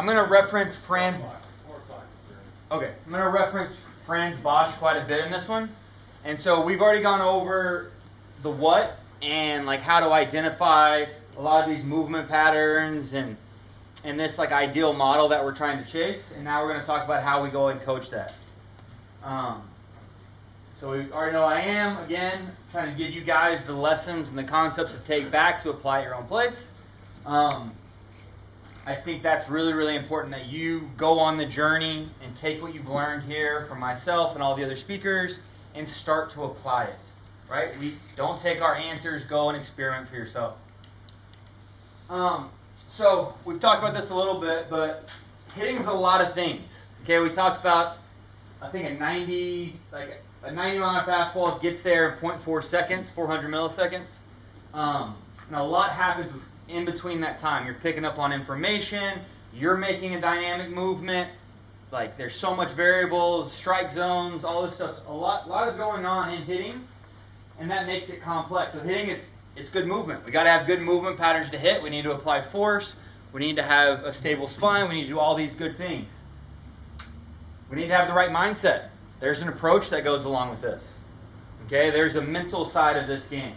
I'm going to reference Franz. Okay, I'm going to reference Franz Bosch quite a bit in this one. And so we've already gone over the what and like how to identify a lot of these movement patterns and this like ideal model that we're trying to chase. And now we're going to talk about how we go and coach that. So we already know I am, again, trying to give you guys the lessons and the concepts to take back to apply at your own place. I think that's really, really important that you go on the journey and take what you've learned here from myself and all the other speakers and start to apply it, right? We don't take our answers, go and experiment for yourself. So we've talked about this a little bit, but hitting's a lot of things. Okay, we talked about, I think a 90 mile an hour fastball gets there in 0.4 seconds, 400 milliseconds. And a lot happens in between that time. You're picking up on information, you're making a dynamic movement, like there's so much variables, strike zones, all this stuff. A lot is going on in hitting, and that makes it complex. So hitting, it's good movement. We got to have good movement patterns to hit. We need to apply force. We need to have a stable spine. We need to do all these good things. We need to have the right mindset. There's an approach that goes along with this. Okay, there's a mental side of this game.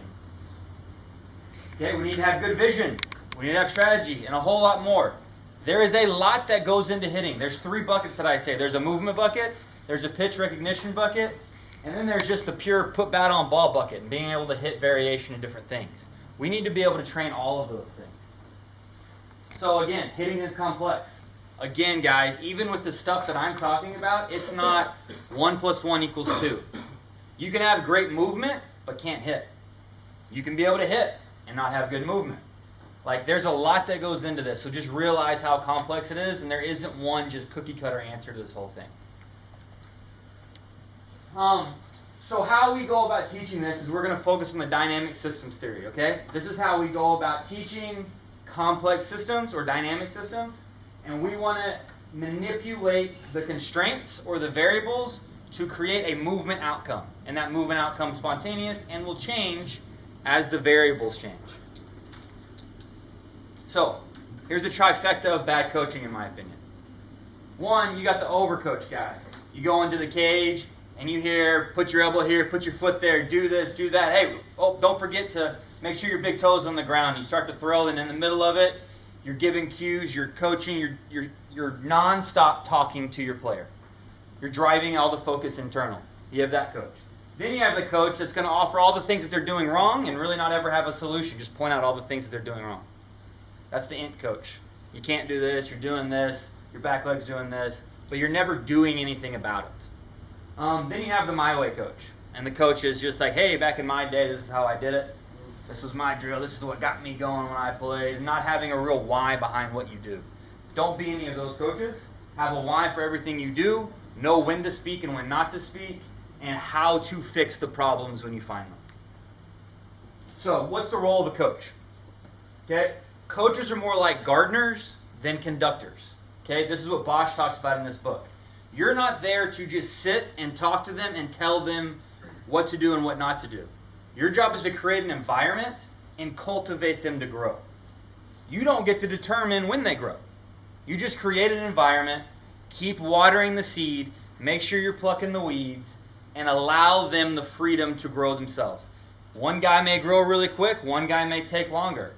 Okay, we need to have good vision. We need to have strategy and a whole lot more. There is a lot that goes into hitting. There's 3 buckets that I say. There's a movement bucket, there's a pitch recognition bucket, and then there's just the pure put bat on ball bucket and being able to hit variation in different things. We need to be able to train all of those things. So again, hitting is complex. Again, guys, even with the stuff that I'm talking about, it's not 1 + 1 = 2. You can have great movement, but can't hit. You can be able to hit and not have good movement. Like, there's a lot that goes into this, so just realize how complex it is, and there isn't one just cookie-cutter answer to this whole thing. So how we go about teaching this is we're going to focus on the dynamic systems theory, okay? This is how we go about teaching complex systems or dynamic systems, and we want to manipulate the constraints or the variables to create a movement outcome. And that movement outcome is spontaneous and will change as the variables change. So, here's the trifecta of bad coaching, in my opinion. 1, you got the overcoach guy. You go into the cage, and you hear, put your elbow here, put your foot there, do this, do that. Hey, don't forget to make sure your big toe's on the ground. You start to throw, and in the middle of it, you're giving cues, you're coaching, you're non-stop talking to your player. You're driving all the focus internal. You have that coach. Then you have the coach that's going to offer all the things that they're doing wrong and really not ever have a solution. Just point out all the things that they're doing wrong. That's the int coach. You can't do this, you're doing this, your back leg's doing this, but you're never doing anything about it. Then you have the my way coach. And the coach is just like, hey, back in my day, this is how I did it. This was my drill. This is what got me going when I played. Not having a real why behind what you do. Don't be any of those coaches. Have a why for everything you do. Know when to speak and when not to speak. And how to fix the problems when you find them. So, what's the role of a coach? Okay, coaches are more like gardeners than conductors. Okay, this is what Bosch talks about in this book. You're not there to just sit and talk to them and tell them what to do and what not to do. Your job is to create an environment and cultivate them to grow. You don't get to determine when they grow. You just create an environment, keep watering the seed, make sure you're plucking the weeds, and allow them the freedom to grow themselves. One guy may grow really quick, one guy may take longer.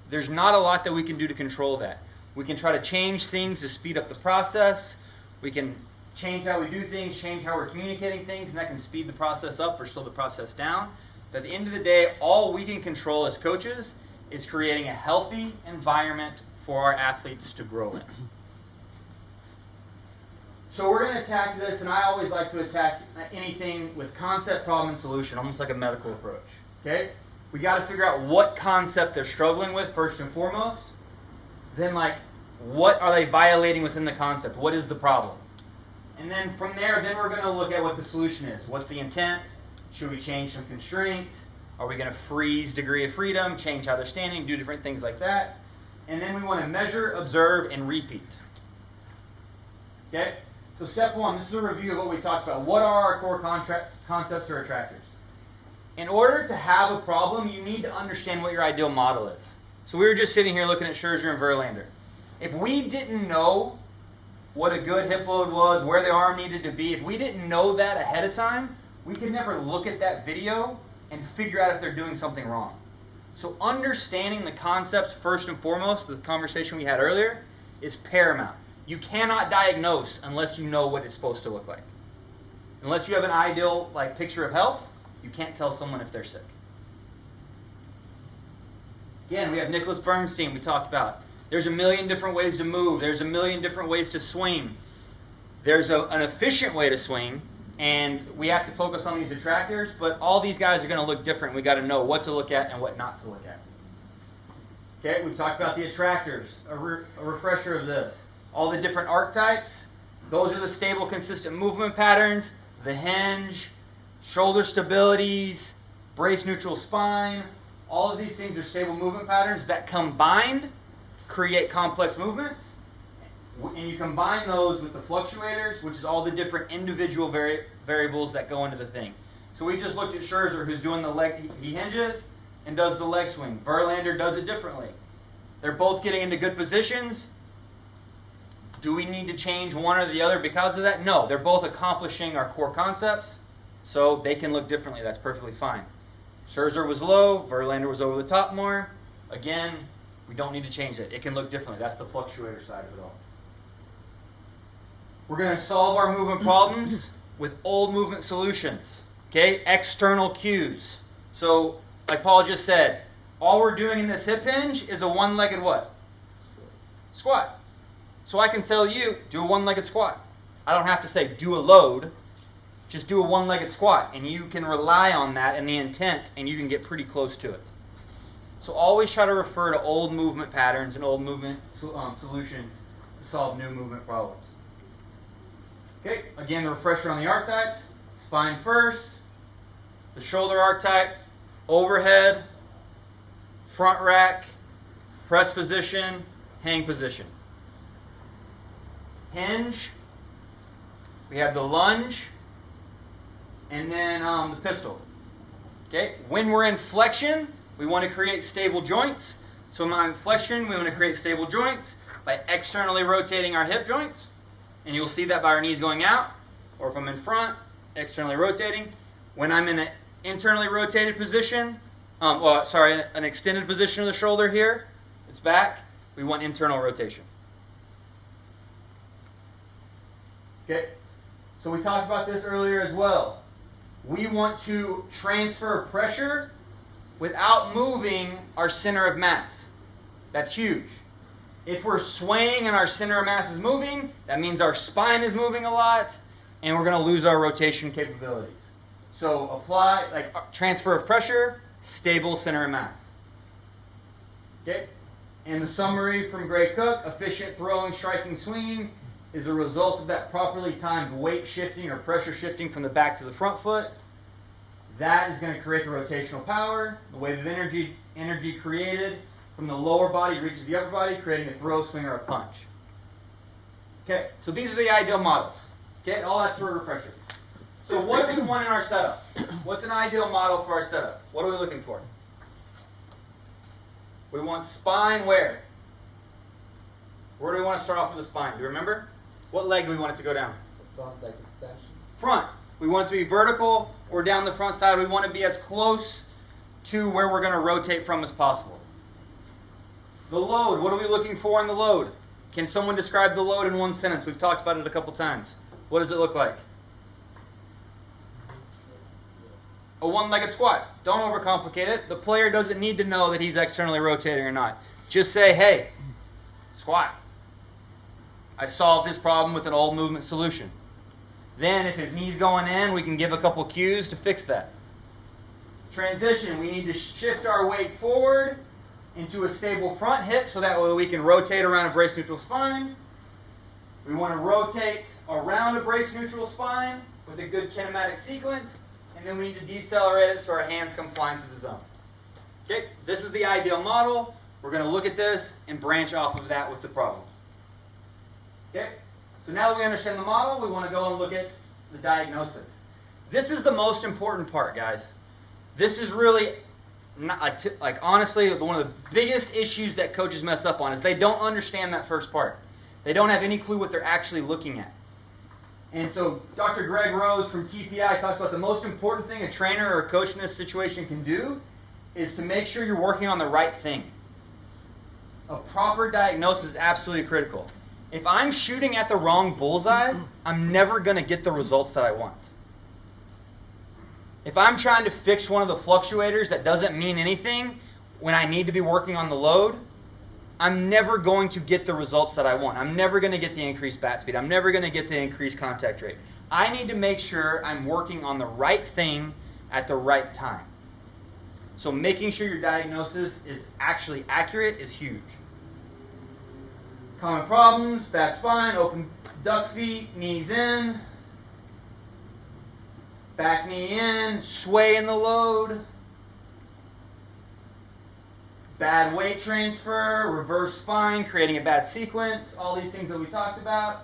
There's not a lot that we can do to control that. We can try to change things to speed up the process. We can change how we do things, change how we're communicating things, and that can speed the process up or slow the process down. But at the end of the day, all we can control as coaches is creating a healthy environment for our athletes to grow in. So we're going to attack this, and I always like to attack anything with concept, problem, and solution, almost like a medical approach. Okay? We got to figure out what concept they're struggling with first and foremost. Then, what are they violating within the concept? What is the problem? And then from there, we're going to look at what the solution is. What's the intent? Should we change some constraints? Are we going to freeze degree of freedom, change how they're standing, do different things like that? And then we want to measure, observe, and repeat. Okay? So step 1, this is a review of what we talked about. What are our core concepts or attractors? In order to have a problem, you need to understand what your ideal model is. So we were just sitting here looking at Scherzer and Verlander. If we didn't know what a good hip load was, where the arm needed to be, if we didn't know that ahead of time, we could never look at that video and figure out if they're doing something wrong. So understanding the concepts first and foremost, the conversation we had earlier, is paramount. You cannot diagnose unless you know what it's supposed to look like. Unless you have an ideal picture of health, you can't tell someone if they're sick. Again, we have Nicholas Bernstein we talked about. There's a million different ways to move. There's a million different ways to swing. There's an efficient way to swing, and we have to focus on these attractors, but all these guys are going to look different. We've got to know what to look at and what not to look at. Okay, we've talked about the attractors. A refresher of this. All the different archetypes. Those are the stable, consistent movement patterns. The hinge, shoulder stabilities, brace neutral spine. All of these things are stable movement patterns that combined create complex movements. And you combine those with the fluctuators, which is all the different individual variables that go into the thing. So we just looked at Scherzer, who's doing the leg, he hinges and does the leg swing. Verlander does it differently. They're both getting into good positions. Do we need to change one or the other because of that? No, they're both accomplishing our core concepts, so they can look differently. That's perfectly fine. Scherzer was low, Verlander was over the top more. Again, we don't need to change it. It can look differently. That's the fluctuator side of it all. We're going to solve our movement problems with old movement solutions. Okay, external cues. So, like Paul just said, all we're doing in this hip hinge is a one-legged what? Squat. So I can tell you, do a one-legged squat. I don't have to say, do a load. Just do a one-legged squat. And you can rely on that and the intent, and you can get pretty close to it. So always try to refer to old movement patterns and old movement solutions to solve new movement problems. Okay, again, the refresher on the archetypes. Spine first. The shoulder archetype. Overhead. Front rack. Press position. Hang position. Hinge. We have the lunge. And then the pistol. Okay, when we're in flexion, we want to create stable joints. So in my flexion, we want to create stable joints by externally rotating our hip joints. And you'll see that by our knees going out. Or if I'm in front, externally rotating. When I'm in an internally rotated position, an extended position of the shoulder here, it's back, we want internal rotation. Okay, so we talked about this earlier as well. We want to transfer pressure without moving our center of mass. That's huge. If we're swaying and our center of mass is moving, that means our spine is moving a lot, and we're going to lose our rotation capabilities. So apply, transfer of pressure, stable center of mass. Okay? And the summary from Gray Cook, efficient throwing, striking, swinging is a result of that properly timed weight shifting or pressure shifting from the back to the front foot. That is going to create the rotational power. The wave of energy created from the lower body reaches the upper body, creating a throw, swing, or a punch. Okay, so these are the ideal models. Okay, all that's for a refresher. So what do we want in our setup? What's an ideal model for our setup? What are we looking for? We want spine where? Where do we want to start off with the spine? Do you remember? What leg do we want it to go down? The front leg extension. Front. We want it to be vertical or down the front side. We want to be as close to where we're going to rotate from as possible. The load. What are we looking for in the load? Can someone describe the load in one sentence? We've talked about it a couple times. What does it look like? A one-legged squat. Don't overcomplicate it. The player doesn't need to know that he's externally rotating or not. Just say, hey, squat. I solved his problem with an old movement solution. Then if his knee's going in, we can give a couple cues to fix that. Transition. We need to shift our weight forward into a stable front hip so that way we can rotate around a brace neutral spine. We want to rotate around a brace neutral spine with a good kinematic sequence. And then we need to decelerate it so our hands come flying through the zone. Okay, this is the ideal model. We're going to look at this and branch off of that with the problem. Okay, so now that we understand the model, we want to go and look at the diagnosis. This is the most important part, guys. This is really honestly, one of the biggest issues that coaches mess up on is they don't understand that first part. They don't have any clue what they're actually looking at. And so Dr. Greg Rose from TPI talks about the most important thing a trainer or a coach in this situation can do is to make sure you're working on the right thing. A proper diagnosis is absolutely critical. If I'm shooting at the wrong bullseye, I'm never going to get the results that I want. If I'm trying to fix one of the fluctuators that doesn't mean anything when I need to be working on the load, I'm never going to get the results that I want. I'm never going to get the increased bat speed. I'm never going to get the increased contact rate. I need to make sure I'm working on the right thing at the right time. So making sure your diagnosis is actually accurate is huge. Common problems: bad spine, open duck feet, knees in, back knee in, sway in the load, bad weight transfer, reverse spine, creating a bad sequence, all these things that we talked about.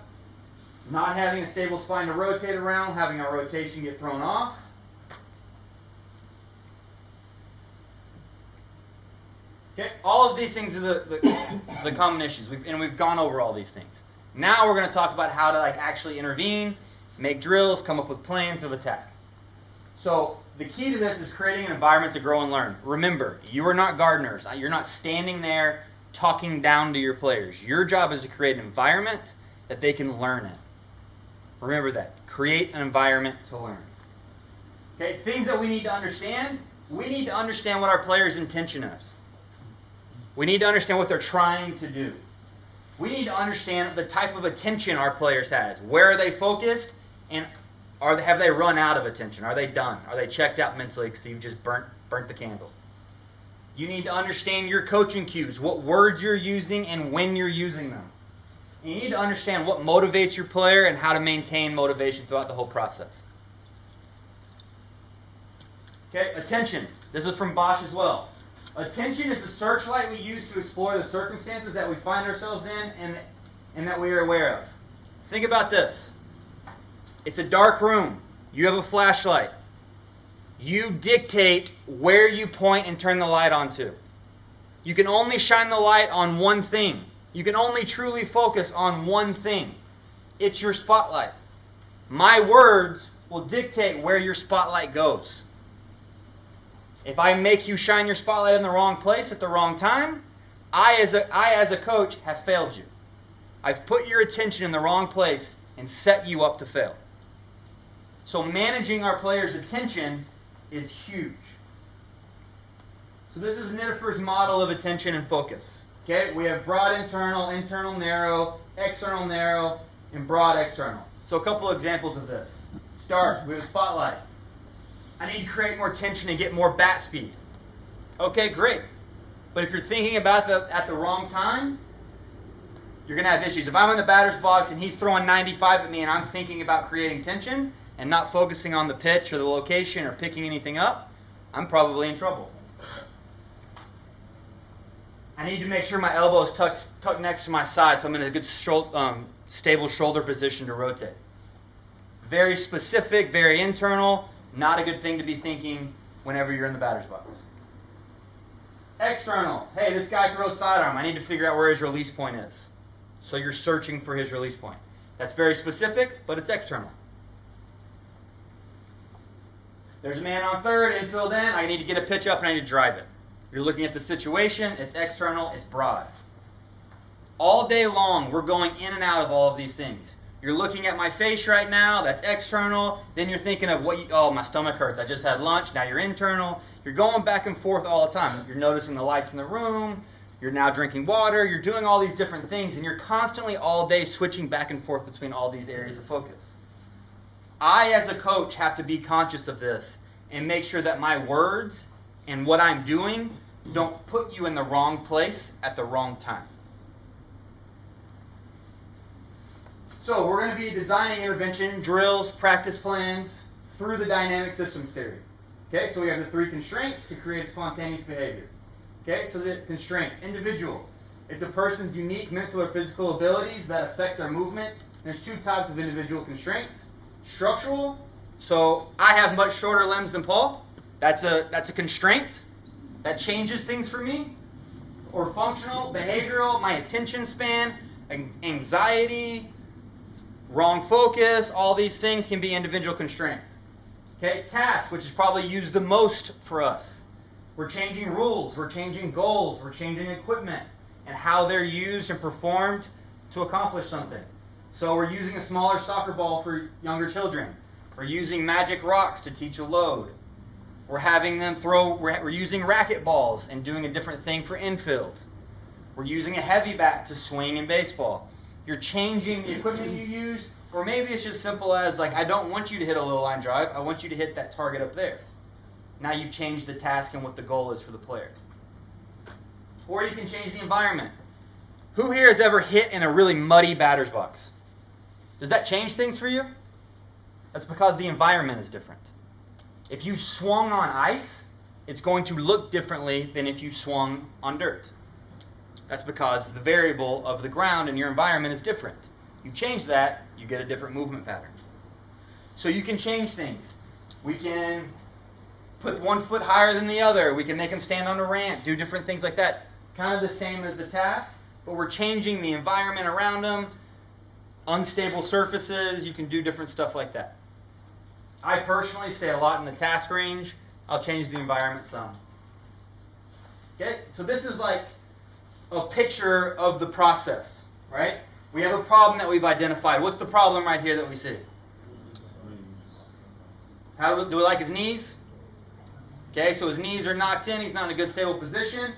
Not having a stable spine to rotate around, having a rotation get thrown off. Okay, all of these things are the common issues, we've gone over all these things. Now we're going to talk about how to actually intervene, make drills, come up with plans of attack. So the key to this is creating an environment to grow and learn. Remember, you are not gardeners. You're not standing there talking down to your players. Your job is to create an environment that they can learn in. Remember that. Create an environment to learn. Okay, things that we need to understand. We need to understand what our players' intention is. We need to understand what they're trying to do. We need to understand the type of attention our players has. Where are they focused? And have they run out of attention? Are they done? Are they checked out mentally because you've just burnt the candle? You need to understand your coaching cues, what words you're using and when you're using them. And you need to understand what motivates your player and how to maintain motivation throughout the whole process. Okay, attention. This is from Bosch as well. Attention is the searchlight we use to explore the circumstances that we find ourselves in and that we are aware of. Think about this. It's a dark room. You have a flashlight. You dictate where you point and turn the light on to. You can only shine the light on one thing. You can only truly focus on one thing. It's your spotlight. My words will dictate where your spotlight goes. If I make you shine your spotlight in the wrong place at the wrong time, I as a coach have failed you. I've put your attention in the wrong place and set you up to fail. So managing our players' attention is huge. So this is Niederfer's model of attention and focus. Okay, we have broad internal, internal narrow, external narrow, and broad external. So a couple of examples of this. Start, we have a spotlight. I need to create more tension and get more bat speed. Okay, great. But if you're thinking about it at the wrong time, you're going to have issues. If I'm in the batter's box and he's throwing 95 at me and I'm thinking about creating tension and not focusing on the pitch or the location or picking anything up, I'm probably in trouble. I need to make sure my elbow is tucked next to my side so I'm in a good stable shoulder position to rotate. Very specific, very internal. Not a good thing to be thinking whenever you're in the batter's box. External. Hey, this guy throws sidearm. I need to figure out where his release point is. So you're searching for his release point. That's very specific, but it's external. There's a man on third, infield in. I need to get a pitch up and I need to drive it. You're looking at the situation. It's external. It's broad. All day long, we're going in and out of all of these things. You're looking at my face right now, that's external. Then you're thinking of my stomach hurts. I just had lunch, now you're internal. You're going back and forth all the time. You're noticing the lights in the room. You're now drinking water. You're doing all these different things, and you're constantly all day switching back and forth between all these areas of focus. I, as a coach, have to be conscious of this and make sure that my words and what I'm doing don't put you in the wrong place at the wrong time. So we're going to be designing intervention, drills, practice plans through the dynamic systems theory. Okay, so we have the 3 constraints to create spontaneous behavior. Okay, so the constraints. Individual. It's a person's unique mental or physical abilities that affect their movement. There's 2 types of individual constraints. Structural. So I have much shorter limbs than Paul. That's a constraint. that changes things for me, or functional, behavioral, my attention span, anxiety, wrong focus, all these things can be individual constraints. Okay, tasks, which is probably used the most for us. We're changing rules, we're changing goals, we're changing equipment, and how they're used and performed to accomplish something. So we're using a smaller soccer ball for younger children. We're using magic rocks to teach a load. We're having them throw, we're using racket balls and doing a different thing for infield. We're using a heavy bat to swing in baseball. You're changing the equipment you use, or maybe it's just simple as, like, I don't want you to hit a low line drive, I want you to hit that target up there. Now you've changed the task and what the goal is for the player. Or you can change the environment. Who here has ever hit in a really muddy batter's box? Does that change things for you? That's because the environment is different. If you swung on ice, it's going to look differently than if you swung on dirt. That's because the variable of the ground in your environment is different. You change that, you get a different movement pattern. So you can change things. We can put one foot higher than the other. We can make them stand on a ramp, do different things like that. Kind of the same as the task, but we're changing the environment around them. Unstable surfaces, you can do different stuff like that. I personally stay a lot in the task range. I'll change the environment some. Okay, so this is like a picture of the process, right? We have a problem that we've identified. What's the problem right here that we see? How do we like his knees? Okay, so his knees are knocked in. He's not in a good stable position.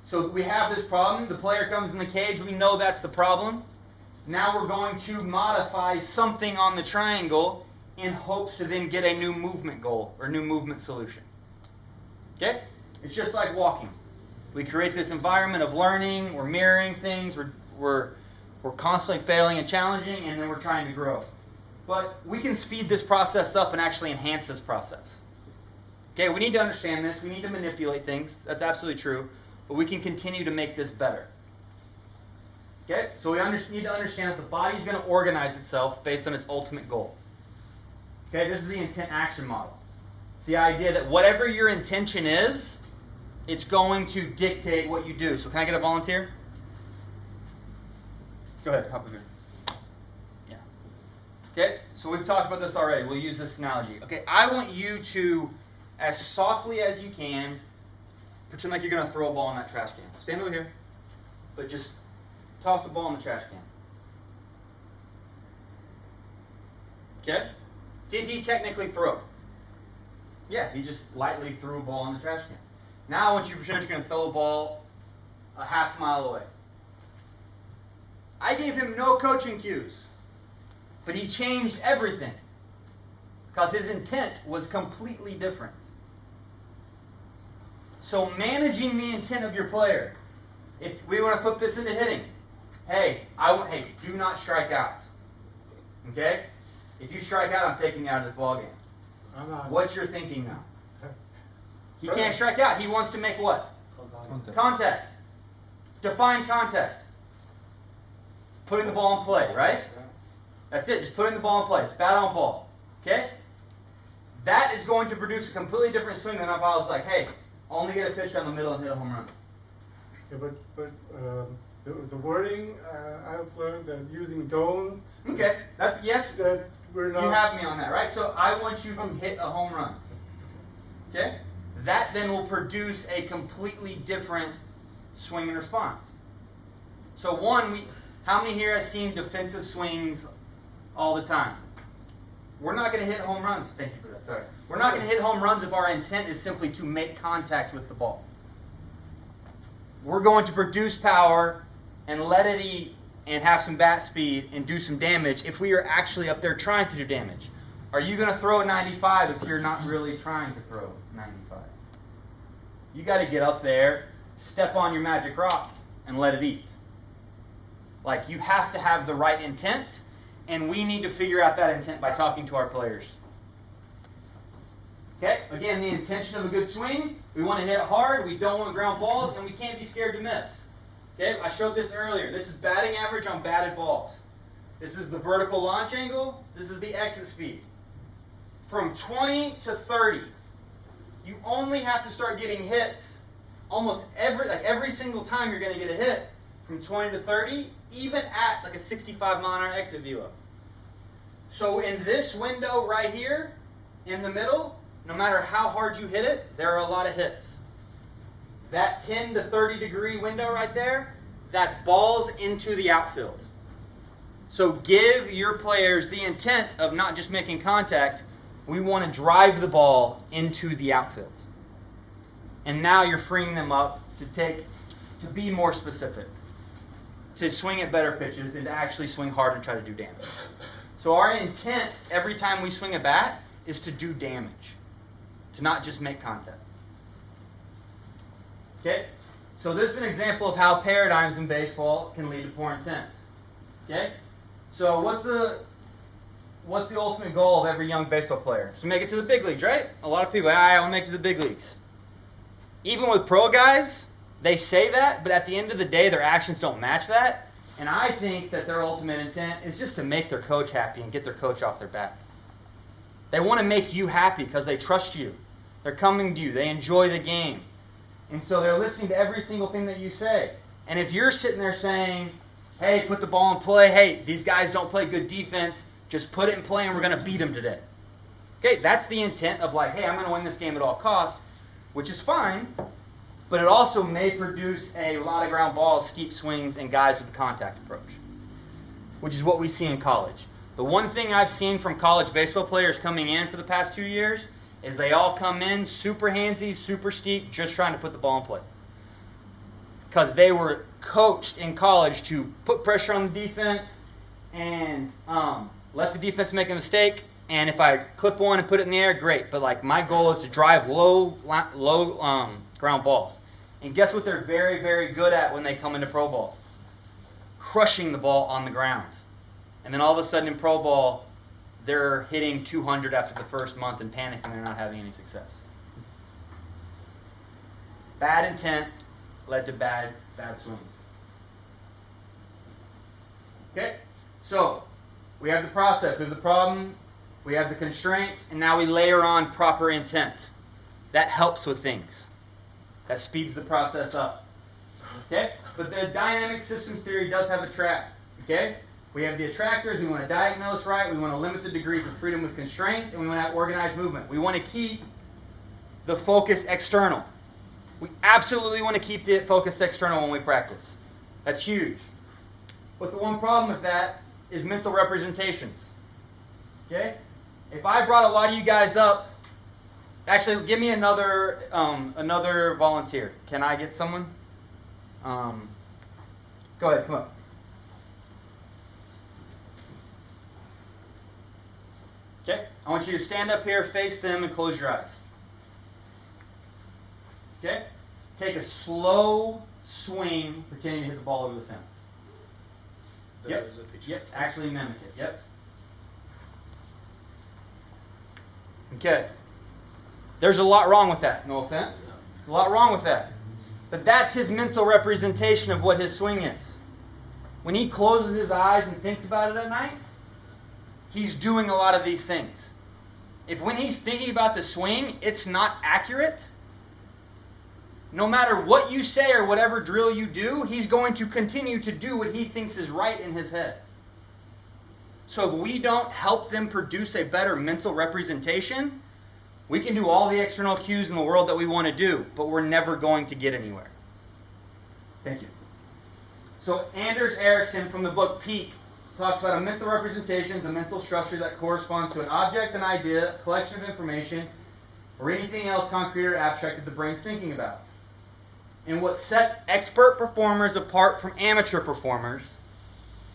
So we have this problem. The player comes in the cage. We know that's the problem. Now we're going to modify something on the triangle in hopes to then get a new movement goal or new movement solution. Okay? It's just like walking. We create this environment of learning, we're mirroring things, we're constantly failing and challenging, and then we're trying to grow. But we can speed this process up and actually enhance this process. Okay, we need to understand this, we need to manipulate things, that's absolutely true, but we can continue to make this better. Okay, so we need to understand that the body is going to organize itself based on its ultimate goal. Okay, this is the intent action model. It's the idea that whatever your intention is, it's going to dictate what you do. So can I get a volunteer? Go ahead, hop over here. Yeah. Okay, so we've talked about this already. We'll use this analogy. Okay, I want you to, as softly as you can, pretend like you're going to throw a ball in that trash can. Stand over here, but just toss the ball in the trash can. Okay? Did he technically throw? Yeah, he just lightly threw a ball in the trash can. Now I want you to pretend you're going to throw a ball a half mile away. I gave him no coaching cues, but he changed everything because his intent was completely different. So managing the intent of your player. If we want to flip this into hitting, hey, do not strike out. Okay? If you strike out, I'm taking you out of this ball game. What's your thinking now? He can't strike out. He wants to make what? Contact. Define contact. Putting the ball in play, right? That's it. Just putting the ball in play. Bat on ball. Okay? That is going to produce a completely different swing than if I was like, hey, only get a pitch down the middle and hit a home run. Yeah, but the wording I've learned that using don't. Okay. Yes. That we're not. You have me on that, right? So I want you to hit a home run. Okay? That then will produce a completely different swing and response. So how many here have seen defensive swings all the time? We're not going to hit home runs. Thank you for that. Sorry. We're not going to hit home runs if our intent is simply to make contact with the ball. We're going to produce power and let it eat and have some bat speed and do some damage if we are actually up there trying to do damage. Are you going to throw a 95 if you're not really trying to throw 95? You got to get up there, step on your magic rock, and let it eat. Like, you have to have the right intent, and we need to figure out that intent by talking to our players. Okay, again, the intention of a good swing, we want to hit it hard, we don't want ground balls, and we can't be scared to miss. Okay, I showed this earlier. This is batting average on batted balls. This is the vertical launch angle, this is the exit speed. From 20 to 30, You only have to start getting hits almost every single time you're going to get a hit from 20 to 30, even at like a 65 mile an hour exit velo. So in this window right here, in the middle, no matter how hard you hit it, there are a lot of hits. That 10 to 30 degree window right there, that's balls into the outfield. So give your players the intent of not just making contact. We want to drive the ball into the outfield. And now you're freeing them up to be more specific, to swing at better pitches and to actually swing hard and try to do damage. So our intent every time we swing a bat is to do damage, to not just make contact. Okay? So this is an example of how paradigms in baseball can lead to poor intent. Okay? So what's the ultimate goal of every young baseball player? It's to make it to the big leagues, right? A lot of people, I want to make it to the big leagues. Even with pro guys, they say that, but at the end of the day, their actions don't match that. And I think that their ultimate intent is just to make their coach happy and get their coach off their back. They want to make you happy because they trust you. They're coming to you. They enjoy the game. And so they're listening to every single thing that you say. And if you're sitting there saying, hey, put the ball in play, hey, these guys don't play good defense, just put it in play and we're going to beat them today. Okay, that's the intent of like, hey, I'm going to win this game at all costs, which is fine, but it also may produce a lot of ground balls, steep swings, and guys with the contact approach, which is what we see in college. The one thing I've seen from college baseball players coming in for the past 2 years is they all come in super handsy, super steep, just trying to put the ball in play. Because they were coached in college to put pressure on the defense and let the defense make a mistake. And if I clip one and put it in the air, great. But like my goal is to drive low ground balls. And guess what they're very, very good at when they come into pro ball? Crushing the ball on the ground. And then all of a sudden in pro ball, they're hitting 200 after the first month and panicking they're not having any success. Bad intent led to bad swings. Okay? So, we have the process, we have the problem, we have the constraints, and now we layer on proper intent. That helps with things. That speeds the process up. Okay? But the dynamic systems theory does have a trap. Okay? We have the attractors, we want to diagnose right, we want to limit the degrees of freedom with constraints, and we want to have organized movement. We want to keep the focus external. We absolutely want to keep the focus external when we practice. That's huge. But the one problem with that is mental representations. Okay? If I brought a lot of you guys up, actually, give me another volunteer. Can I get someone? Go ahead, come up. Okay? I want you to stand up here, face them, and close your eyes. Okay? Take a slow swing, pretending to hit the ball over the fence. Yep. Yep. Actually mimic it. Yep. Okay. There's a lot wrong with that. No offense. A lot wrong with that. But that's his mental representation of what his swing is. When he closes his eyes and thinks about it at night, he's doing a lot of these things. If when he's thinking about the swing, it's not accurate, no matter what you say or whatever drill you do, he's going to continue to do what he thinks is right in his head. So if we don't help them produce a better mental representation, we can do all the external cues in the world that we want to do, but we're never going to get anywhere. Thank you. So Anders Ericsson from the book Peak talks about a mental representation is a mental structure that corresponds to an object, an idea, a collection of information, or anything else concrete or abstract that the brain's thinking about. And what sets expert performers apart from amateur performers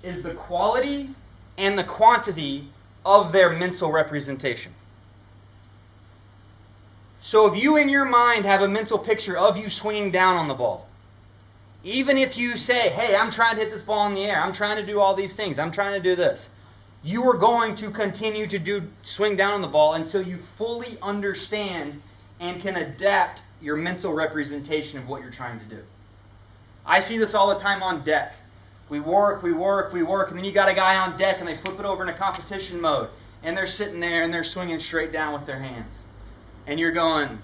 is the quality and the quantity of their mental representation. So if you in your mind have a mental picture of you swinging down on the ball, even if you say, hey, I'm trying to hit this ball in the air, I'm trying to do all these things, I'm trying to do this, you are going to continue to swing down on the ball until you fully understand and can adapt your mental representation of what you're trying to do. I see this all the time on deck. We work, and then you got a guy on deck and they flip it over into competition mode, and they're sitting there and they're swinging straight down with their hands. And you're going,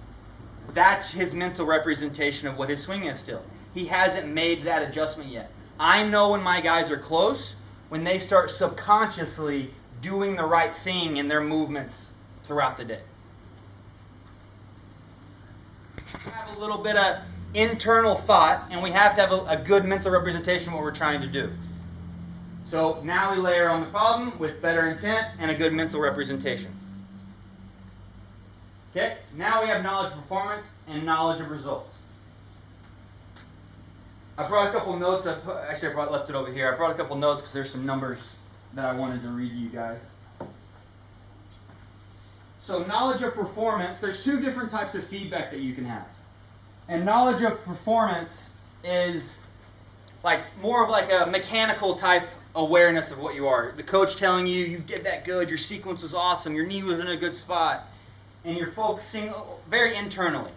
That's his mental representation of what his swing is still. He hasn't made that adjustment yet. I know when my guys are close, when they start subconsciously doing the right thing in their movements throughout the day. We have a little bit of internal thought, and we have to have a good mental representation of what we're trying to do. So now we layer on the problem with better intent and a good mental representation. Okay, now we have knowledge of performance and knowledge of results. I brought a couple notes. I left it over here. I brought a couple notes because there's some numbers that I wanted to read to you guys. So knowledge of performance, there's two different types of feedback that you can have. And knowledge of performance is like more of like a mechanical type awareness of what you are. The coach telling you, you did that good, your sequence was awesome, your knee was in a good spot, and you're focusing very internally.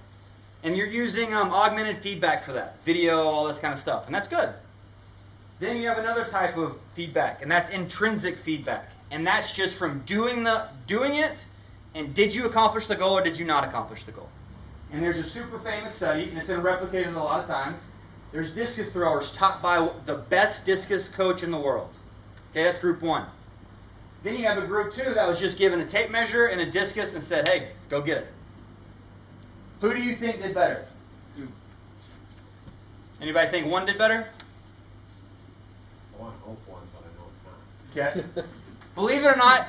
And you're using augmented feedback for that, video, all this kind of stuff, and that's good. Then you have another type of feedback, and that's intrinsic feedback. And that's just from doing it, and did you accomplish the goal or did you not accomplish the goal? And there's a super famous study, and it's been replicated a lot of times. There's discus throwers taught by the best discus coach in the world. Okay, that's group one. Then you have a group two that was just given a tape measure and a discus and said, hey, go get it. Who do you think did better? Two. Anybody think one did better? I want to hope one, but I know it's not. Okay. Believe it or not,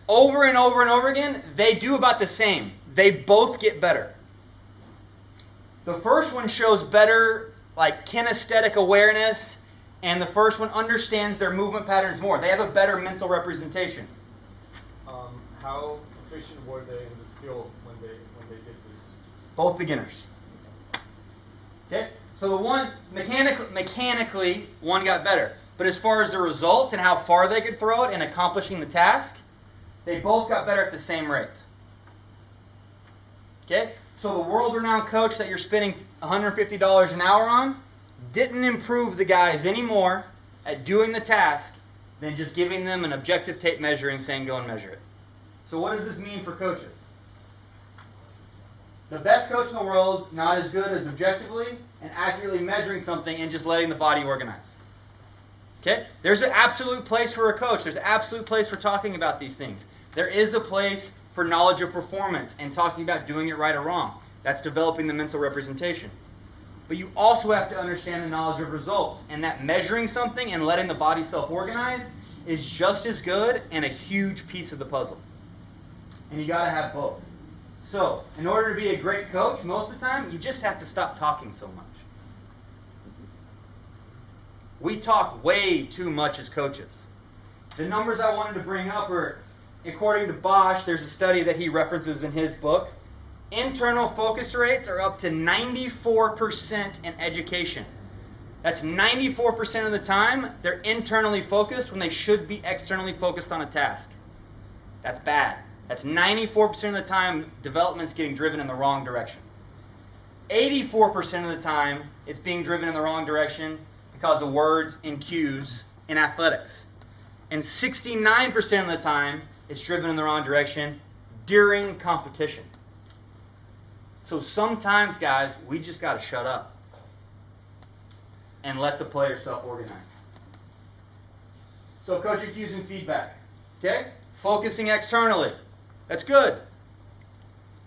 over and over and over again, they do about the same. They both get better. The first one shows better like kinesthetic awareness, and the first one understands their movement patterns more. They have a better mental representation. How proficient were they in the skill when they did this? Both beginners. Okay? So the one, mechanically, one got better. But as far as the results and how far they could throw it and accomplishing the task, they both got better at the same rate. Okay? So the world-renowned coach that you're spending $150 an hour on didn't improve the guys any more at doing the task than just giving them an objective tape measure and saying, go and measure it. So what does this mean for coaches? The best coach in the world is not as good as objectively and accurately measuring something and just letting the body organize. Okay? There's an absolute place for a coach. There's an absolute place for talking about these things. There is a place for knowledge of performance and talking about doing it right or wrong. That's developing the mental representation. But you also have to understand the knowledge of results. And that measuring something and letting the body self-organize is just as good and a huge piece of the puzzle. And you got to have both. So, in order to be a great coach, most of the time, you just have to stop talking so much. We talk way too much as coaches. The numbers I wanted to bring up are, according to Bosch, there's a study that he references in his book. Internal focus rates are up to 94% in education. That's 94% of the time they're internally focused when they should be externally focused on a task. That's bad. That's 94% of the time development's getting driven in the wrong direction. 84% of the time it's being driven in the wrong direction because of words and cues in athletics. And 69% of the time it's driven in the wrong direction during competition. So sometimes, guys, we just got to shut up and let the player self-organize. So coaching cues and feedback. Okay? Focusing externally. That's good.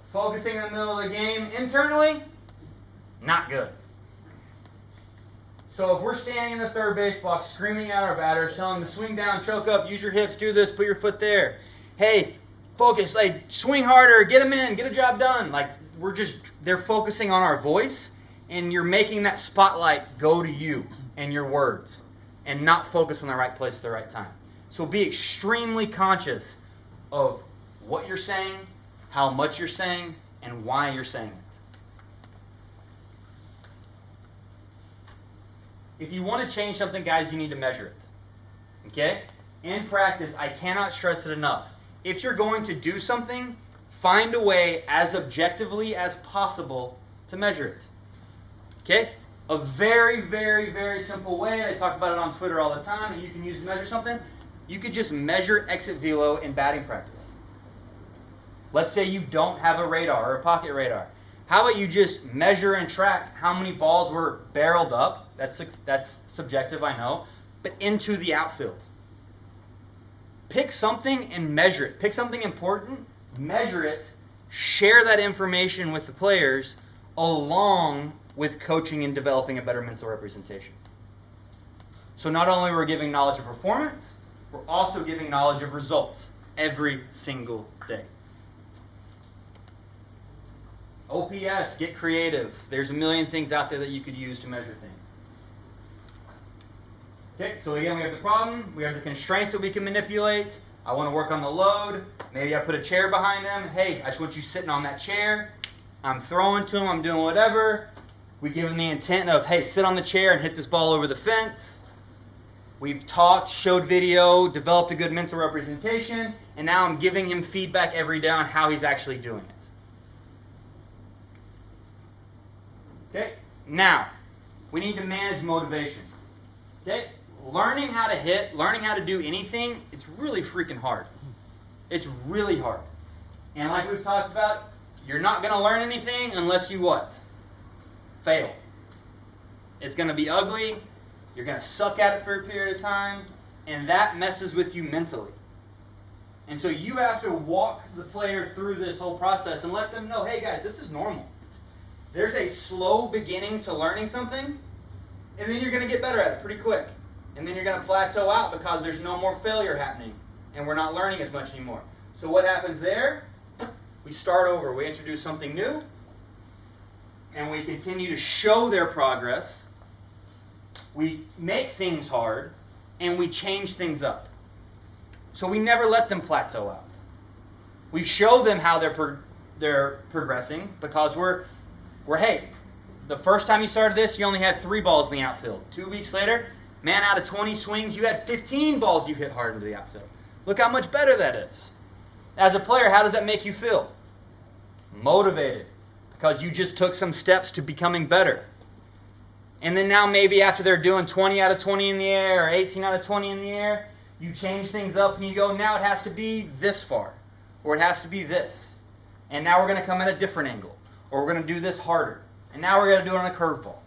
Focusing in the middle of the game internally, not good. So if we're standing in the third base box screaming at our batters, telling them to swing down, choke up, use your hips, do this, put your foot there. Hey, focus, like swing harder, get them in, get a job done. Like they're focusing on our voice, and you're making that spotlight go to you and your words and not focus on the right place at the right time. So be extremely conscious of what you're saying, how much you're saying, and why you're saying it. If you want to change something, guys, you need to measure it. Okay? In practice, I cannot stress it enough. If you're going to do something, find a way as objectively as possible to measure it. Okay? A very, very, very simple way, I talk about it on Twitter all the time, that you can use to measure something. You could just measure exit velo in batting practice. Let's say you don't have a radar or a pocket radar. How about you just measure and track how many balls were barreled up? That's subjective, I know, but into the outfield. Pick something and measure it. Pick something important, measure it, share that information with the players along with coaching and developing a better mental representation. So not only are we giving knowledge of performance, we're also giving knowledge of results every single day. OPS, get creative. There's a million things out there that you could use to measure things. Okay, so again, we have the problem. We have the constraints that we can manipulate. I want to work on the load. Maybe I put a chair behind them. Hey, I just want you sitting on that chair. I'm throwing to them. I'm doing whatever. We give them the intent of, hey, sit on the chair and hit this ball over the fence. We've talked, showed video, developed a good mental representation, and now I'm giving him feedback every day on how he's actually doing it. Okay, now, we need to manage motivation. Okay, learning how to hit, learning how to do anything, it's really freaking hard. It's really hard. And like we've talked about, you're not going to learn anything unless you what? Fail. It's going to be ugly. You're going to suck at it for a period of time, and that messes with you mentally. And so you have to walk the player through this whole process and let them know, hey guys, this is normal. There's a slow beginning to learning something, and then you're going to get better at it pretty quick. And then you're going to plateau out because there's no more failure happening, and we're not learning as much anymore. So what happens there? We start over. We introduce something new, and we continue to show their progress. We make things hard, and we change things up. So we never let them plateau out. We show them how they're progressing because we're hey, the first time you started this, you only had 3 balls in the outfield. 2 weeks later, man, out of 20 swings, you had 15 balls you hit hard into the outfield. Look how much better that is. As a player, how does that make you feel? Motivated, because you just took some steps to becoming better. And then now maybe after they're doing 20 out of 20 in the air or 18 out of 20 in the air, you change things up and you go, now it has to be this far, or it has to be this. And now we're going to come at a different angle, or we're going to do this harder. And now we're going to do it on a curveball.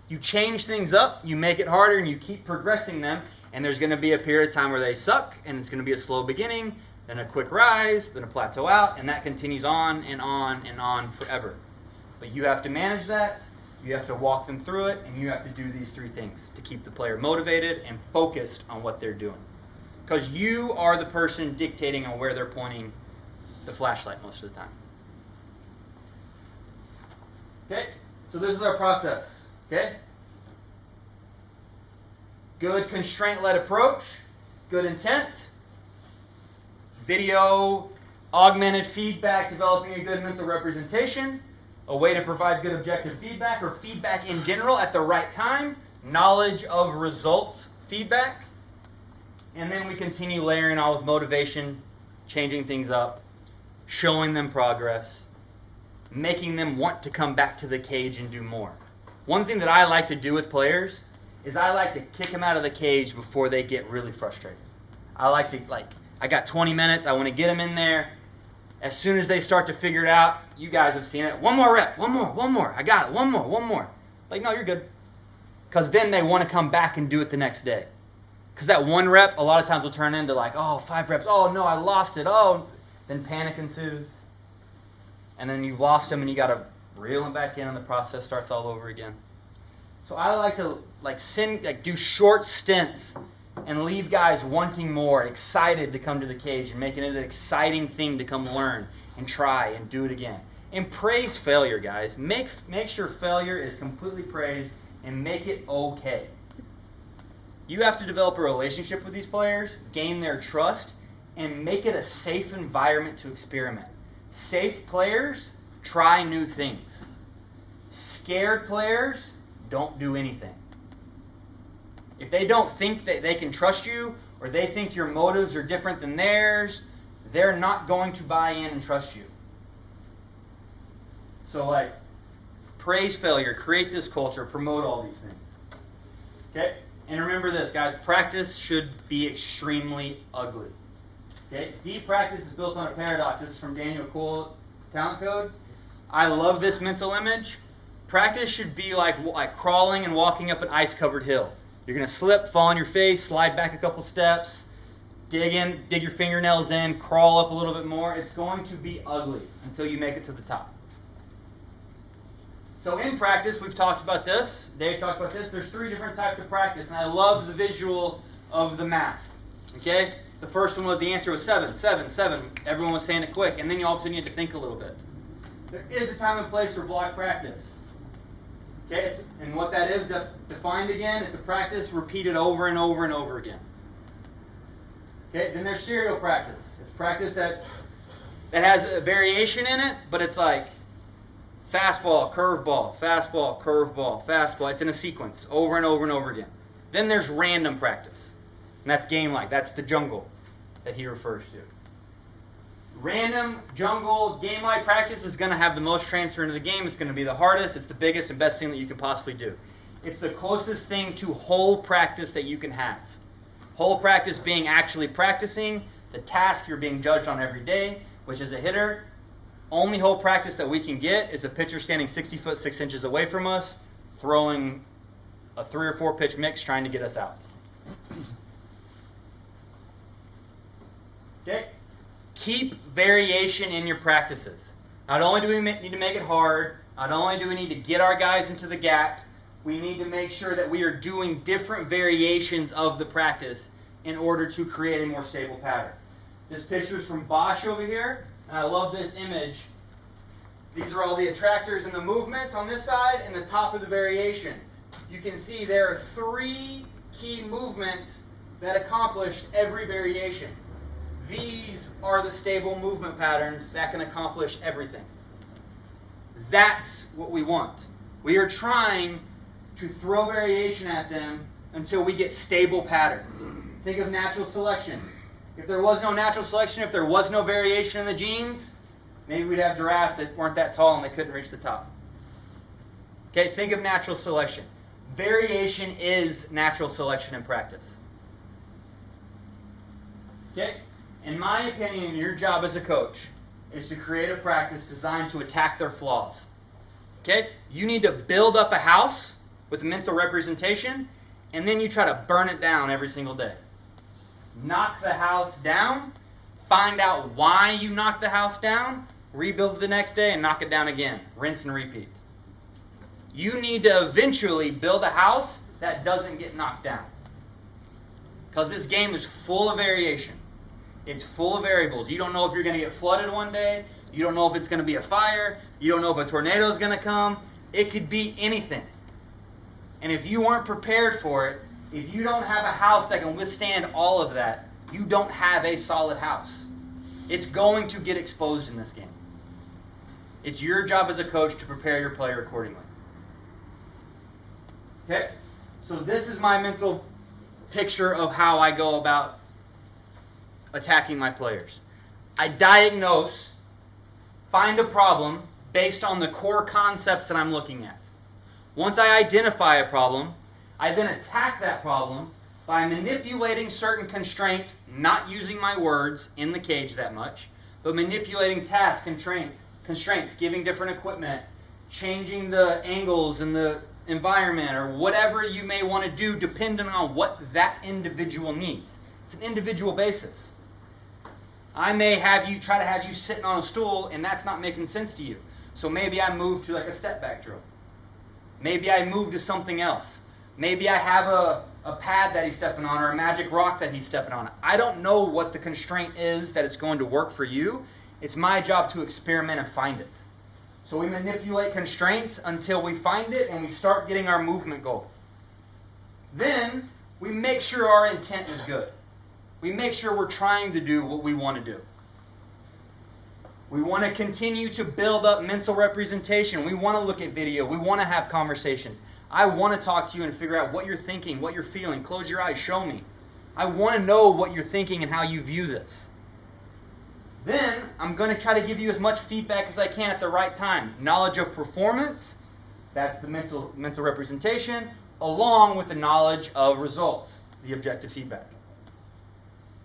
You change things up, you make it harder, and you keep progressing them, and there's going to be a period of time where they suck, and it's going to be a slow beginning, then a quick rise, then a plateau out, and that continues on and on and on forever. But you have to manage that, you have to walk them through it, and you have to do these 3 things to keep the player motivated and focused on what they're doing. Because you are the person dictating on where they're pointing the flashlight most of the time. Okay, so this is our process. Okay? Good constraint-led approach, good intent, video, augmented feedback, developing a good mental representation, a way to provide good objective feedback or feedback in general at the right time, knowledge of results feedback, and then we continue layering on with motivation, changing things up, showing them progress, making them want to come back to the cage and do more. One thing that I like to do with players is I like to kick them out of the cage before they get really frustrated. I like to, I got 20 minutes, I want to get them in there. As soon as they start to figure it out, you guys have seen it. One more rep, one more, I got it, one more. Like, no, you're good. Because then they want to come back and do it the next day. Because that 1 rep, a lot of times will turn into 5 reps. Oh, no, I lost it. Oh, then panic ensues. And then you've lost them and you got to reel them back in and the process starts all over again. So I like to do short stints and leave guys wanting more, excited to come to the cage and making it an exciting thing to come learn and try and do it again. And praise failure, guys. Make sure failure is completely praised and make it okay. You have to develop a relationship with these players, gain their trust, and make it a safe environment to experiment. Safe players try new things. Scared players don't do anything. If they don't think that they can trust you, or they think your motives are different than theirs, they're not going to buy in and trust you. So praise failure, create this culture, promote all these things. Okay? And remember this, guys, practice should be extremely ugly. Okay? Deep practice is built on a paradox. This is from Daniel Coyle, Talent Code. I love this mental image. Practice should be like crawling and walking up an ice-covered hill. You're going to slip, fall on your face, slide back a couple steps, dig your fingernails in, crawl up a little bit more. It's going to be ugly until you make it to the top. So in practice, we've talked about this. Dave talked about this. There's 3 different types of practice, and I love the visual of the math. Okay? The first one was the answer was 7, 7, 7. Everyone was saying it quick, and then you also need to think a little bit. There is a time and place for block practice. Okay, and what that is, defined again, it's a practice repeated over and over and over again. Okay, then there's serial practice. It's practice that has a variation in it, but it's like fastball, curveball, fastball, curveball, fastball. It's in a sequence over and over and over again. Then there's random practice, and that's game-like. That's the jungle that he refers to. Random, jungle, game-like practice is going to have the most transfer into the game. It's going to be the hardest. It's the biggest and best thing that you could possibly do. It's the closest thing to whole practice that you can have. Whole practice being actually practicing the task you're being judged on every day, which is a hitter. Only whole practice that we can get is a pitcher standing 60 foot 6 inches away from us, throwing a 3 or 4 pitch mix trying to get us out. Okay? Keep variation in your practices. Not only do we need to make it hard, not only do we need to get our guys into the gap, we need to make sure that we are doing different variations of the practice in order to create a more stable pattern. This picture is from Bosch over here, and I love this image. These are all the attractors and the movements on this side and the top of the variations. You can see there are 3 key movements that accomplished every variation. These are the stable movement patterns that can accomplish everything. That's what we want. We are trying to throw variation at them until we get stable patterns. Think of natural selection. If there was no natural selection, if there was no variation in the genes, maybe we'd have giraffes that weren't that tall and they couldn't reach the top. Okay, think of natural selection. Variation is natural selection in practice. Okay? In my opinion, your job as a coach is to create a practice designed to attack their flaws. Okay? You need to build up a house with mental representation, and then you try to burn it down every single day. Knock the house down, find out why you knocked the house down, rebuild it the next day, and knock it down again. Rinse and repeat. You need to eventually build a house that doesn't get knocked down. Because this game is full of variation. It's full of variables. You don't know if you're going to get flooded one day. You don't know if it's going to be a fire. You don't know if a tornado is going to come. It could be anything. And if you weren't prepared for it, if you don't have a house that can withstand all of that, you don't have a solid house. It's going to get exposed in this game. It's your job as a coach to prepare your player accordingly. Okay? So this is my mental picture of how I go about attacking my players. I diagnose, find a problem based on the core concepts that I'm looking at. Once I identify a problem, I then attack that problem by manipulating certain constraints, not using my words in the cage that much, but manipulating task constraints, giving different equipment, changing the angles in the environment, or whatever you may want to do depending on what that individual needs. It's an individual basis. I may try to have you sitting on a stool, and that's not making sense to you. So maybe I move to like a step back drill. Maybe I move to something else. Maybe I have a pad that he's stepping on or a magic rock that he's stepping on. I don't know what the constraint is that it's going to work for you. It's my job to experiment and find it. So we manipulate constraints until we find it and we start getting our movement goal. Then we make sure our intent is good. We make sure we're trying to do what we want to do. We want to continue to build up mental representation. We want to look at video. We want to have conversations. I want to talk to you and figure out what you're thinking, what you're feeling. Close your eyes, show me. I want to know what you're thinking and how you view this. Then I'm going to try to give you as much feedback as I can at the right time. Knowledge of performance, that's the mental representation, along with the knowledge of results, the objective feedback.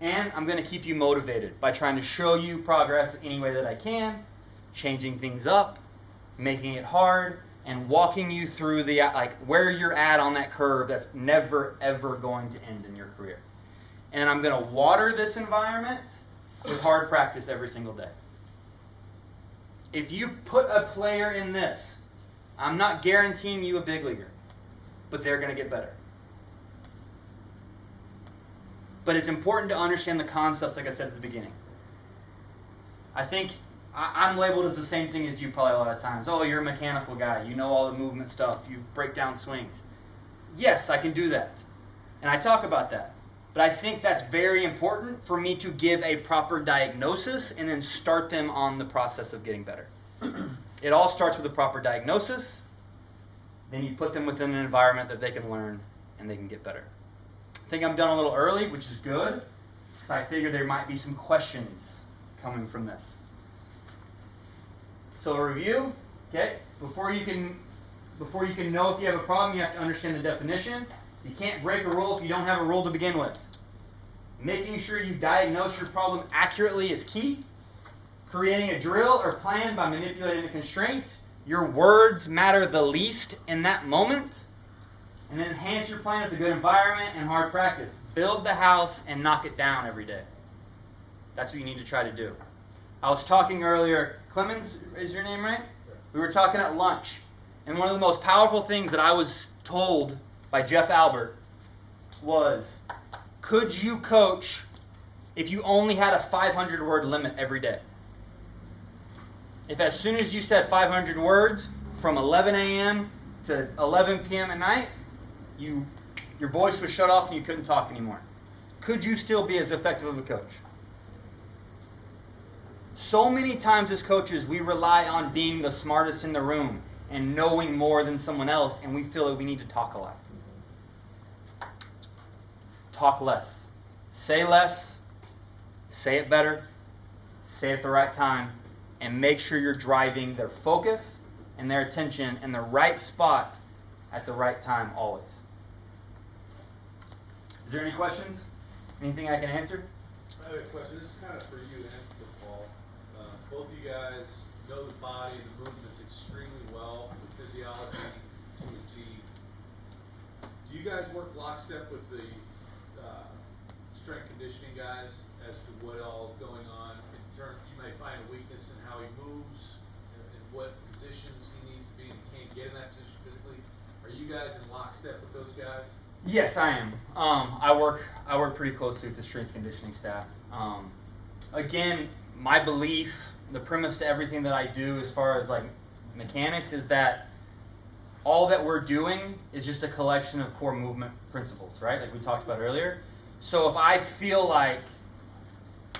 And I'm going to keep you motivated by trying to show you progress any way that I can, changing things up, making it hard, and walking you through the like where you're at on that curve that's never ever going to end in your career. And I'm going to water this environment with hard practice every single day. If you put a player in this, I'm not guaranteeing you a big leaguer, but they're going to get better. But it's important to understand the concepts, like I said at the beginning. I think I'm labeled as the same thing as you probably a lot of times. Oh, you're a mechanical guy. You know all the movement stuff. You break down swings. Yes, I can do that. And I talk about that. But I think that's very important for me to give a proper diagnosis and then start them on the process of getting better. It all starts with a proper diagnosis. Then you put them within an environment that they can learn and they can get better. I think I'm done a little early, which is good, because I figure there might be some questions coming from this. So a review, okay? Before you can know if you have a problem, you have to understand the definition. You can't break a rule if you don't have a rule to begin with. Making sure you diagnose your problem accurately is key. Creating a drill or plan by manipulating the constraints. Your words matter the least in that moment. And then enhance your plan with a good environment and hard practice. Build the house and knock it down every day. That's what you need to try to do. I was talking earlier, Clemens is your name, right? We were talking at lunch. And one of the most powerful things that I was told by Jeff Albert was, could you coach if you only had a 500-word limit every day? If as soon as you said 500 words from 11 a.m. to 11 p.m. at night, your voice was shut off and you couldn't talk anymore, could you still be as effective of a coach? So many times as coaches, we rely on being the smartest in the room and knowing more than someone else, and we feel that we need to talk a lot. Talk less. Say less. Say it better. Say it at the right time. And make sure you're driving their focus and their attention in the right spot at the right time always. Is there any questions? Anything I can answer? I have a question. This is kind of for you and for Paul. Both of you guys know the body and the movements extremely well, the physiology to a T. Do you guys work lockstep with the strength conditioning guys as to what all is going on? In turn, you may find a weakness in how he moves and what positions he needs to be and can't get in that position physically. Are you guys in lockstep with those guys? Yes, I am. I work pretty closely with the strength conditioning staff. Again, my belief, the premise to everything that I do as far as like mechanics is that all that we're doing is just a collection of core movement principles, right? Like we talked about earlier. So if I feel like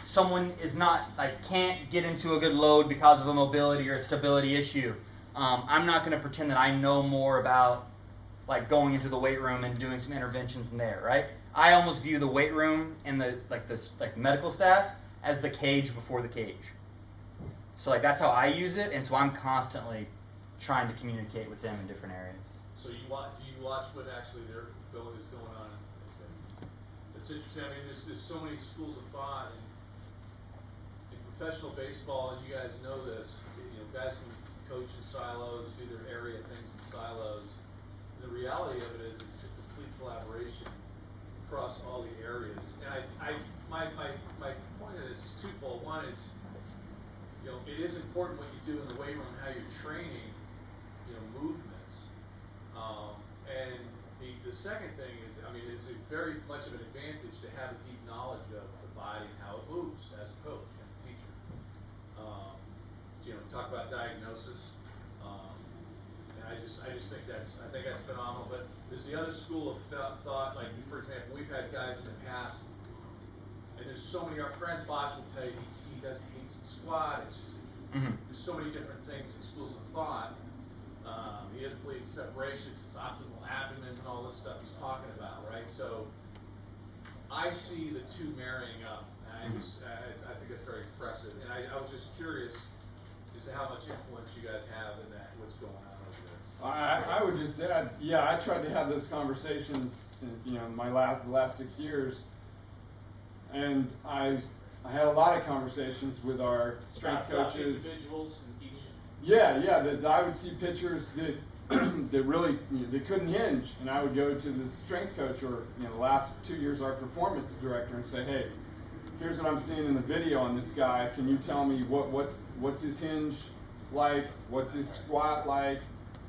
someone is not, like, can't get into a good load because of a mobility or a stability issue, I'm not going to pretend that I know more about like going into the weight room and doing some interventions in there, right? I almost view the weight room and the medical staff as the cage before the cage. So like that's how I use it, and so I'm constantly trying to communicate with them in different areas. So do you watch what actually is going on? It's interesting. I mean, there's so many schools of thought in professional baseball, and you guys know this. You know, guys can coach in silos, do their area things in silos. The reality of it is it's a complete collaboration across all the areas. And my point of this is twofold. One is, you know, it is important what you do in the weight room, how you're training, you know, movements. And the second thing is, I mean, it's a very much of an advantage to have a deep knowledge of the body and how it moves as a coach and a teacher. You know, talk about diagnosis. And I just think that's phenomenal. But there's the other school of thought, like, for example, we've had guys in the past, and there's so many, our friends, Bosch will tell you, he hates the squat. It's just, there's so many different things in schools of thought. He doesn't believe in separation, it's optimal abdomen and all this stuff he's talking about, right? So I see the two marrying up, and I think it's very impressive. And I was just curious as to how much influence you guys have in that, what's going on over there. I would just add, yeah, I tried to have those conversations, in my last 6 years, and I had a lot of conversations with our strength About coaches. individuals and each. Yeah, that I would see pitchers that that really they couldn't hinge, and I would go to the strength coach or the last 2 years our performance director and say, hey, here's what I'm seeing in the video on this guy. Can you tell me what's his hinge like? What's his squat like?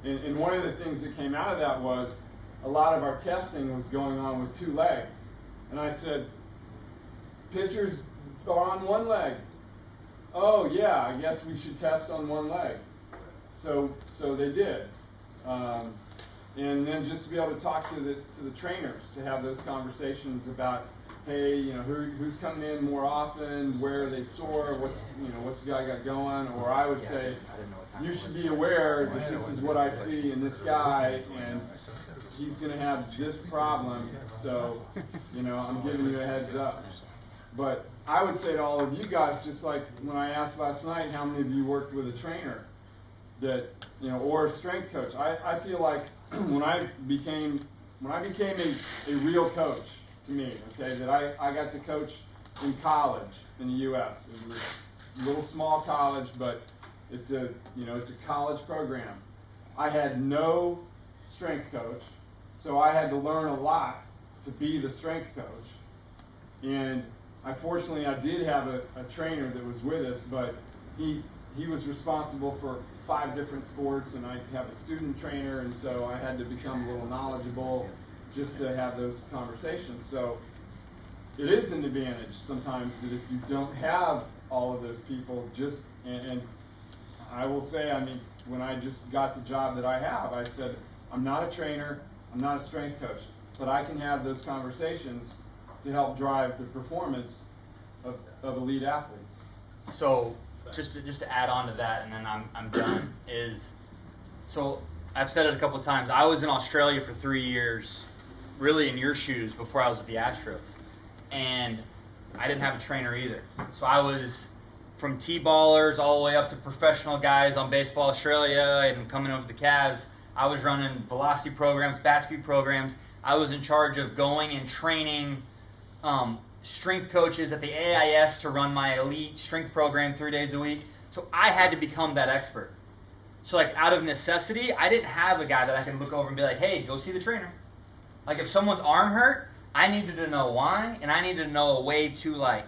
And one of the things that came out of that was a lot of our testing was going on with 2 legs, and I said, pitchers are on 1 leg. Oh yeah, I guess we should test on 1 leg. So they did, and then just to be able to talk to the trainers, to have those conversations about, hey, who's coming in more often, where are they sore, what's the guy got going, or I would say, you should be aware that this is what I see in this guy, and he's going to have this problem, so I'm giving you a heads up. But I would say to all of you guys, just like when I asked last night, how many of you worked with a trainer that, or a strength coach? I feel like when I became a real coach, to me, okay, that I got to coach in college in the U.S. It was a little small college, but it's a college program. I had no strength coach, so I had to learn a lot to be the strength coach. And fortunately, I did have a trainer that was with us, but he was responsible for 5 different sports, and I have a student trainer, and so I had to become a little knowledgeable just to have those conversations. So it is an advantage sometimes that if you don't have all of those people, and I will say, when I just got the job that I have, I said, I'm not a trainer, I'm not a strength coach, but I can have those conversations to help drive the performance of elite athletes. So just to add on to that, and then I'm done, so I've said it a couple of times. I was in Australia for 3 years, really in your shoes, before I was at the Astros. And I didn't have a trainer either. So I was from T-ballers all the way up to professional guys on Baseball Australia and coming over to the Cavs. I was running velocity programs, bat speed programs. I was in charge of going and training strength coaches at the AIS to run my elite strength program 3 days a week. So I had to become that expert. So out of necessity, I didn't have a guy that I can look over and be like, hey, go see the trainer. If someone's arm hurt, I needed to know why, and I needed to know a way to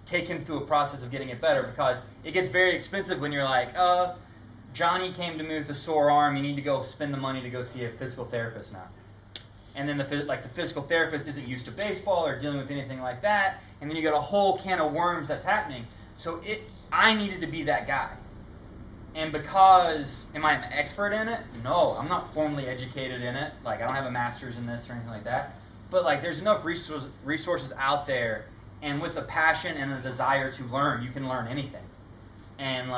take him through a process of getting it better, because it gets very expensive when you're like, Johnny came to me with a sore arm, you need to go spend the money to go see a physical therapist now. And then the physical therapist isn't used to baseball or dealing with anything like that, and then you got a whole can of worms that's happening. So I needed to be that guy. And because, am I an expert in it? No, I'm not formally educated in it. I don't have a master's in this or anything like that. But there's enough resources out there, and with a passion and a desire to learn, you can learn anything. And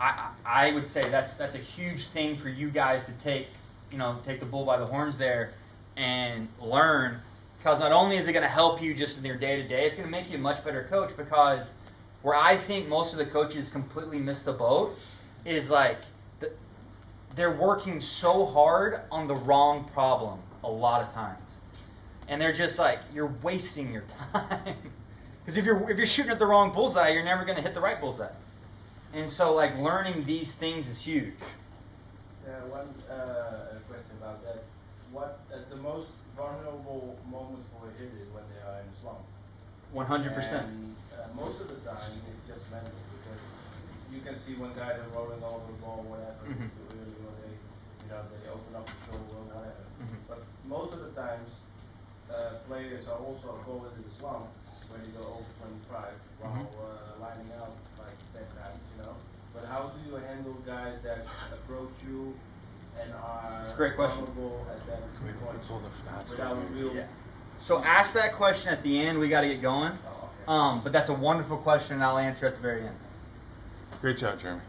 I would say that's a huge thing for you guys to take the bull by the horns there and learn, because not only is it going to help you just in your day-to-day, it's going to make you a much better coach, because where I think most of the coaches completely miss the boat is they're working so hard on the wrong problem a lot of times. And they're just you're wasting your time. Because if you're shooting at the wrong bullseye, you're never going to hit the right bullseye. And so learning these things is huge. One question about that. What the most vulnerable moment for a hitter is when they are in a slump. 100%. And most of the time it's just mental, because you can see when guys are rolling over the ball, whatever, Mm-hmm. or they open up the shoulder or whatever. Mm-hmm. But most of the times players are also go into the slump when you go over 25 while lining out that time, But how do you handle guys that approach you and are Great question. vulnerable at that point without a real? Yeah. So ask that question at the end. We got to get going. Oh, okay. But that's a wonderful question, and I'll answer at the very end. Great job, Jeremy.